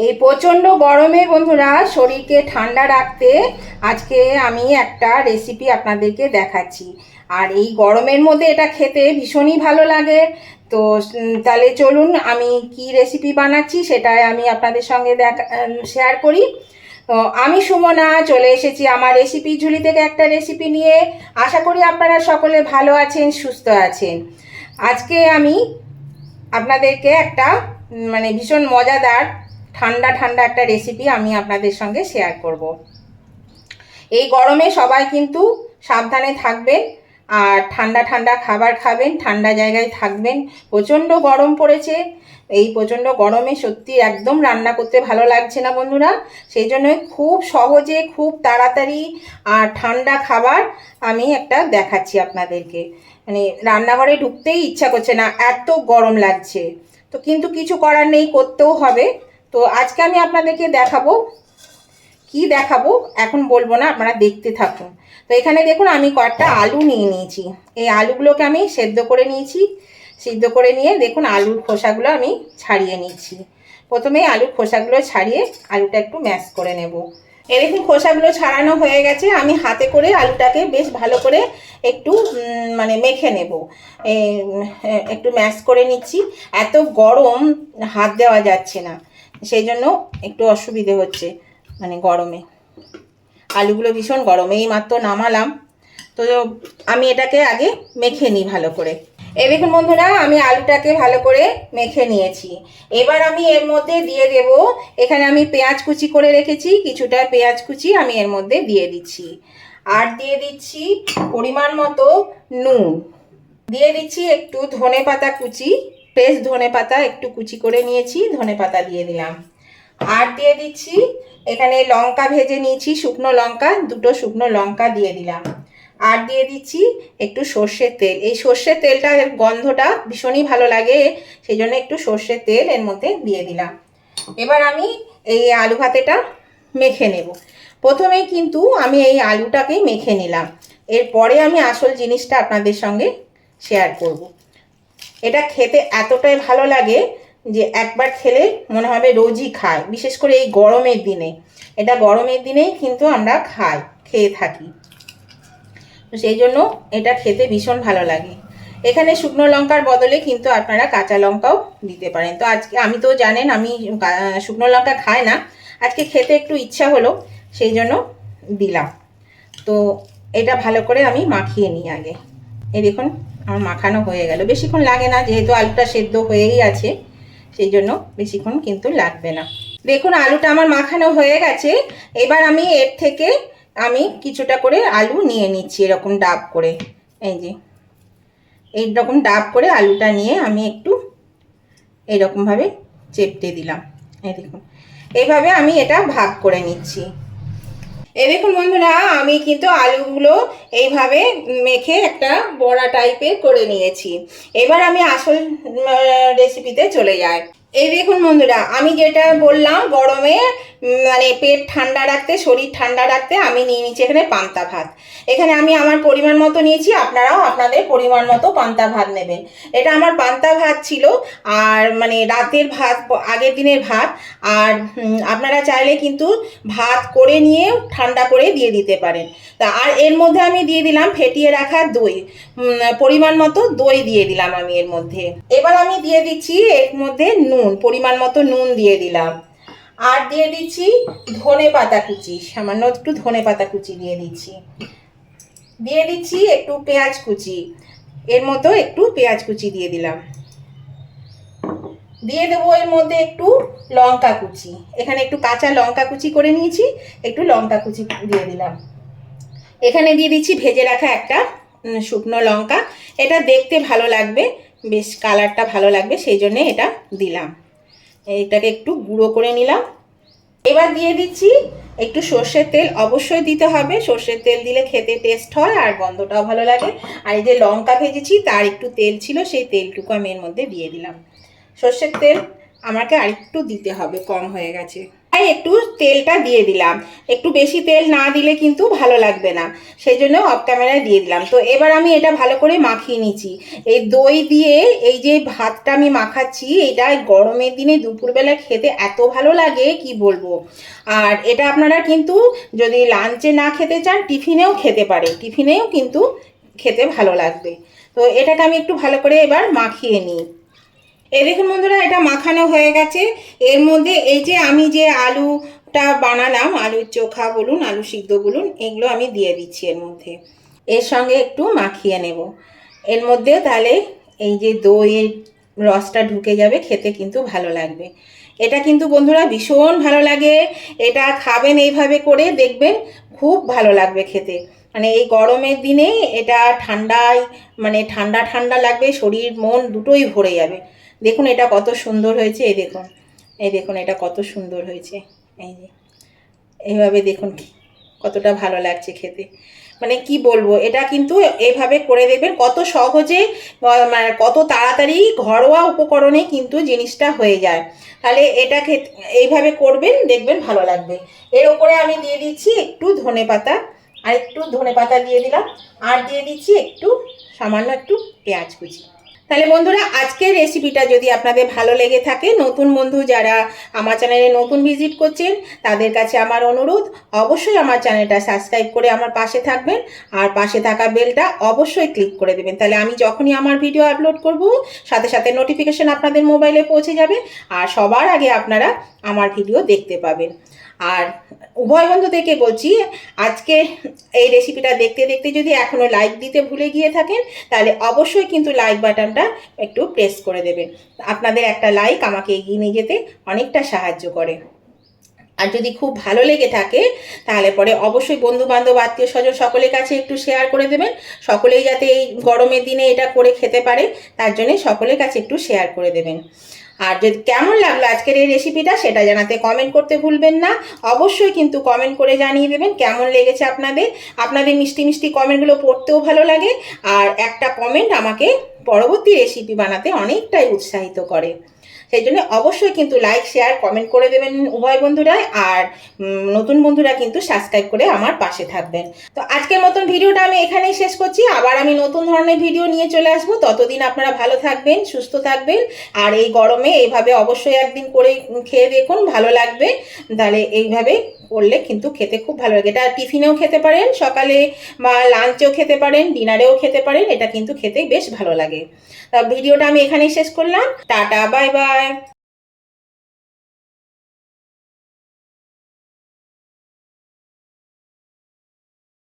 এই প্রচণ্ড গরমে বন্ধুরা শরীরকে ঠান্ডা রাখতে আজকে আমি একটা রেসিপি আপনাদেরকে দেখাচ্ছি। আর এই গরমের মধ্যে এটা খেতে ভীষণই ভালো লাগে। তো তাহলে চলুন আমি কি রেসিপি বানাচ্ছি সেটাই আমি আপনাদের সঙ্গে শেয়ার করি। তো আমি সুমনা চলে এসেছি আমার রেসিপি ঝুলি থেকে একটা রেসিপি নিয়ে। আশা করি আপনারা সকলে ভালো আছেন, সুস্থ আছেন। আজকে আমি আপনাদেরকে একটা ভীষণ মজাদার ঠান্ডা ঠান্ডা একটা রেসিপি আমি আপনাদের সঙ্গে শেয়ার করব। এই গরমে সবাই কিন্তু সাবধানে থাকবেন আর ঠান্ডা ঠান্ডা খাবার খাবেন, ঠান্ডা জায়গায় থাকবেন। প্রচণ্ড গরম পড়েছে। এই প্রচণ্ড গরমে সত্যি একদম রান্না করতে ভালো লাগছে না বন্ধুরা। সেই জন্যই খুব সহজে খুব তাড়াতাড়ি আর ঠান্ডা খাবার আমি একটা দেখাচ্ছি আপনাদেরকে। রান্নাঘরে ঢুকতেই ইচ্ছা করছে না, এত গরম লাগছে। তো কিন্তু কিছু করার নেই, করতেও হবে। তো আজকে আমি আপনাদেরকে দেখাবো। কি দেখাবো এখন বলবো না, আপনারা দেখতে থাকুন। তো এখানে দেখুন আমি কয়েকটা আলু নিয়ে নিয়েছি। এই আলুগুলোকে আমি সেদ্ধ করে নিয়েছি। সিদ্ধ করে নিয়ে দেখুন আলুর খোসাগুলো আমি ছাড়িয়ে নিচ্ছি। প্রথমে আলুর খোসাগুলো ছাড়িয়ে আলুটা একটু ম্যাশ করে নেব। এই দেখুন খোসাগুলো ছাড়ানো হয়ে গেছে। আমি হাতে করে আলুটাকে বেশ ভালো করে একটু মেখে নেব, একটু ম্যাশ করে নিচ্ছি। এত গরম হাত দেওয়া যাচ্ছে না, সেই জন্য একটু অসুবিধে হচ্ছে। গরমে আলুগুলো ভীষণ গরম, এই মাত্র নামালাম। তো আমি এটাকে আগে মেখে নিই ভালো করে। এই দেখুন বন্ধুরা আমি আলুটাকে ভালো করে মেখে নিয়েছি। এবার আমি এর মধ্যে দিয়ে দেব, এখানে আমি পেঁয়াজ কুচি করে রেখেছি, কিছুটা পেঁয়াজ কুচি আমি এর মধ্যে দিয়ে দিচ্ছি। আর দিয়ে দিচ্ছি পরিমাণ মতো নুন, দিয়ে দিচ্ছি একটু ধনে পাতা কুচি, ফ্রেশ ধনে পাতা একটু কুচি করে নিয়েছি, ধনে পাতা দিয়ে দিলাম। আর দিয়ে দিচ্ছি এখানে লঙ্কা ভেজে নিয়েছি, শুকনো লঙ্কা, দুটো শুকনো লঙ্কা দিয়ে দিলাম। আর দিয়ে দিচ্ছি একটু সর্ষের তেল। এই সর্ষের তেলটার গন্ধটা ভীষণই ভালো লাগে, সেই জন্য একটু সর্ষের তেল এর মধ্যে দিয়ে দিলাম। এবার আমি এই আলু ভাতেটা মেখে নেব। প্রথমেই কিন্তু আমি এই আলুটাকেই মেখে নিলাম, এরপরে আমি আসল জিনিসটা আপনাদের সঙ্গে শেয়ার করব। এটা খেতে এতটাই ভালো লাগে যে একবার খেলে মনে হবে রোজই খাই, বিশেষ করে এই গরমের দিনে। এটা গরমের দিনেই কিন্তু আমরা খেয়ে থাকি। তো সেই জন্য এটা খেতে ভীষণ ভালো লাগে। এখানে শুকনো লঙ্কার বদলে কিন্তু আপনারা কাঁচা লঙ্কাও দিতে পারেন। তো আজকে আমি তো জানেন আমি শুকনো লঙ্কা খাই না, আজকে খেতে একটু ইচ্ছা হলো, সেই জন্য দিলাম। তো এটা ভালো করে আমি মাখিয়ে নিই আগে। এই দেখুন আমার মাখানো হয়ে গেল, বেশিক্ষণ লাগে না, যেহেতু আলুটা সেদ্ধ হয়েই আছে, সেই জন্য বেশিক্ষণ কিন্তু লাগবে না। দেখুন আলুটা আমার মাখানো হয়ে গেছে। এবার আমি এর থেকে আমি কিছুটা করে আলু নিয়ে নিচ্ছি, এরকম ডাব করে। এই যে এইরকম ডাব করে আলুটা নিয়ে আমি একটু এইরকমভাবে চেপটে দিলাম। এই দেখুন এইভাবে আমি এটা ভাগ করে নিচ্ছি। এই দেখুন বন্ধুরা আমি কিন্তু আলুগুলো এইভাবে মেখে একটা বড়া টাইপের করে নিয়েছি। এবার আমি আসল রেসিপিতে চলে যাই। এই দেখুন বন্ধুরা আমি যেটা বললাম গরমে পেট ঠান্ডা রাখতে, শরীর ঠান্ডা রাখতে আমি নিয়ে নিচ্ছি এখানে পান্তা ভাত। এখানে আমি আমার পরিমাণ মতো নিয়েছি, আপনারাও আপনাদের পরিমাণ মতো পান্তা ভাত নেবেন। এটা আমার পান্তা ভাত ছিল, আর রাতের ভাত, আগের দিনের ভাত। আর আপনারা চাইলে কিন্তু ভাত করে নিয়ে ঠান্ডা করে দিয়ে দিতে পারেন। তা আর এর মধ্যে আমি দিয়ে দিলাম ফেটিয়ে রাখা দই, পরিমাণ মতো দই দিয়ে দিলাম আমি এর মধ্যে। এবার আমি দিয়ে দিচ্ছি এর মধ্যে নুন, পরিমাণ মতো নুন দিয়ে দিলাম। আর দিয়ে দিচ্ছি ধনে পাতা কুচি, সামান্য একটু ধনে পাতা কুচি দিয়ে দিচ্ছি। দিয়ে দিচ্ছি একটু পেঁয়াজ কুচি, এর মতো একটু পেঁয়াজ কুচি দিয়ে দিলাম। দিয়ে দেবো এর মধ্যে একটু লঙ্কা কুচি, এখানে একটু কাঁচা লঙ্কা কুচি করে নিয়েছি, একটু লঙ্কা কুচি দিয়ে দিলাম। এখানে দিয়ে দিচ্ছি ভেজে রাখা একটা শুকনো লঙ্কা, এটা দেখতে ভালো লাগবে, বেশ কালারটা ভালো লাগবে, সেই জন্যে এটা দিলাম। এটাকে একটু গুঁড়ো করে নিলাম। এবার দিয়ে দিচ্ছি একটু সর্ষের তেল, অবশ্যই দিতে হবে, সর্ষের তেল দিলে খেতে টেস্ট হয় আর গন্ধটাও ভালো লাগে। আর এই যে লঙ্কা ভেজেছি তার একটু তেল ছিল, সেই তেলটুকু আমি এর মধ্যে দিয়ে দিলাম। সর্ষের তেল আমাকে আরেকটু দিতে হবে, কম হয়ে গেছে। তাই একটু তেলটা দিয়ে দিলাম, একটু বেশি তেল না দিলে কিন্তু ভালো লাগবে না, সেই জন্য অফ ক্যামেরায় দিয়ে দিলাম। তো এবার আমি এটা ভালো করে মাখিয়ে নিচ্ছি। এই দই দিয়ে এই যে ভাতটা আমি মাখাচ্ছি, এটা গরমের দিনে দুপুরবেলা খেতে এত ভালো লাগে কি বলবো। আর এটা আপনারা কিন্তু যদি লাঞ্চে না খেতে চান টিফিনেও খেতে পারে, টিফিনেও কিন্তু খেতে ভালো লাগবে। তো এটাকে আমি একটু ভালো করে এবার মাখিয়ে নিই। এই দেখুন বন্ধুরা, এটা মাখানো হয়ে গেছে। এর মধ্যে এই যে আমি যে আলুটা বানালাম, আলুর চোখা বলুন, আলু সিদ্ধ বলুন, এগুলো আমি দিয়ে দিচ্ছি এর মধ্যে। এর সঙ্গে একটু মাখিয়ে নেব। এর মধ্যে তাহলে এই যে দইয়ের রসটা ঢুকে যাবে, খেতে কিন্তু ভালো লাগবে। এটা কিন্তু বন্ধুরা ভীষণ ভালো লাগে। এটা খাবেন এইভাবে করে, দেখবেন খুব ভালো লাগবে খেতে। মানে এই গরমের দিনে এটা ঠান্ডায়, মানে ঠান্ডা ঠান্ডা লাগবে, শরীর মন দুটোই ভরে যাবে। দেখুন এটা কত সুন্দর হয়েছে, এই দেখুন, এই দেখুন এটা কত সুন্দর হয়েছে। এই যে এইভাবে দেখুন কতটা ভালো লাগছে খেতে। মানে কি বলবো, এটা কিন্তু এইভাবে করে দেখবেন কত সহজে, মানে কত তাড়াতাড়ি ঘরোয়া উপকরণে কিন্তু জিনিসটা হয়ে যায়। তাহলে এটা এইভাবে করবেন, দেখবেন ভালো লাগবে। এর উপরে আমি দিয়ে দিচ্ছি একটু ধনেপাতা, আর একটু ধনেপাতা দিয়ে দিলাম, আর দিয়ে দিচ্ছি একটু সামান্য একটু পেঁয়াজ কুচি। তাহলে বন্ধুরা, আজকের রেসিপিটা যদি আপনাদের ভালো লেগে থাকে, নতুন বন্ধু যারা আমার চ্যানেলে নতুন ভিজিট করছেন তাদের কাছে আমার অনুরোধ, অবশ্যই আমার চ্যানেলটা সাবস্ক্রাইব করে আমার পাশে থাকবেন, আর পাশে থাকা বেলটা অবশ্যই ক্লিক করে দেবেন। তাহলে আমি যখনই আমার ভিডিও আপলোড করব সাথে সাথে নোটিফিকেশন আপনাদের মোবাইলে পৌঁছে যাবে, আর সবার আগে আপনারা আমার ভিডিও দেখতে পাবেন। আর উভয় বন্ধুদেরকে বলছি, আজকে এই রেসিপিটা দেখতে দেখতে যদি এখনও লাইক দিতে ভুলে গিয়ে থাকেন, তাহলে অবশ্যই কিন্তু লাইক বাটনটা একটু প্রেস করে দেবেন। আপনাদের একটা লাইক আমাকে এগিয়ে নিয়ে যেতে অনেকটা সাহায্য করে। আর যদি খুব ভালো লেগে থাকে তাহলে পরে অবশ্যই বন্ধু বান্ধব আত্মীয় স্বজন সকলের কাছে একটু শেয়ার করে দেবেন। সকলেই যাতে এই গরমের দিনে এটা করে খেতে পারে, তার জন্যে সকলের কাছে একটু শেয়ার করে দেবেন। আর যদি কেমন লাগলো আজকের এই রেসিপিটা সেটা জানাতে কমেন্ট করতে ভুলবেন না। অবশ্যই কিন্তু কমেন্ট করে জানিয়ে দেবেন কেমন লেগেছে আপনাদের। আপনাদের মিষ্টি মিষ্টি কমেন্টগুলো পড়তেও ভালো লাগে, আর একটা কমেন্ট আমাকে পরবর্তী রেসিপি বানাতে অনেকটাই উৎসাহিত করে। সেই জন্য অবশ্যই কিন্তু লাইক শেয়ার কমেন্ট করে দেবেন উভয় বন্ধুরা, আর নতুন বন্ধুরা কিন্তু সাবস্ক্রাইব করে আমার পাশে থাকবেন। তো আজকের মতন ভিডিওটা আমি এখানেই শেষ করছি। আবার আমি নতুন ধরনের ভিডিও নিয়ে চলে আসবো। ততদিন আপনারা ভালো থাকবেন, সুস্থ থাকবেন, আর এই গরমে এইভাবে অবশ্যই একদিন করে খেয়ে দেখুন, ভালো লাগবে। তাহলে এইভাবে করলে কিন্তু খেতে খুব ভালো লাগে। এটা টিফিনেও খেতে পারেন, সকালে বা লাঞ্চেও খেতে পারেন, ডিনারেও খেতে পারেন, এটা কিন্তু খেতে বেশ ভালো লাগে। তা ভিডিওটা আমি এখানেই শেষ করলাম। Tata, bye bye.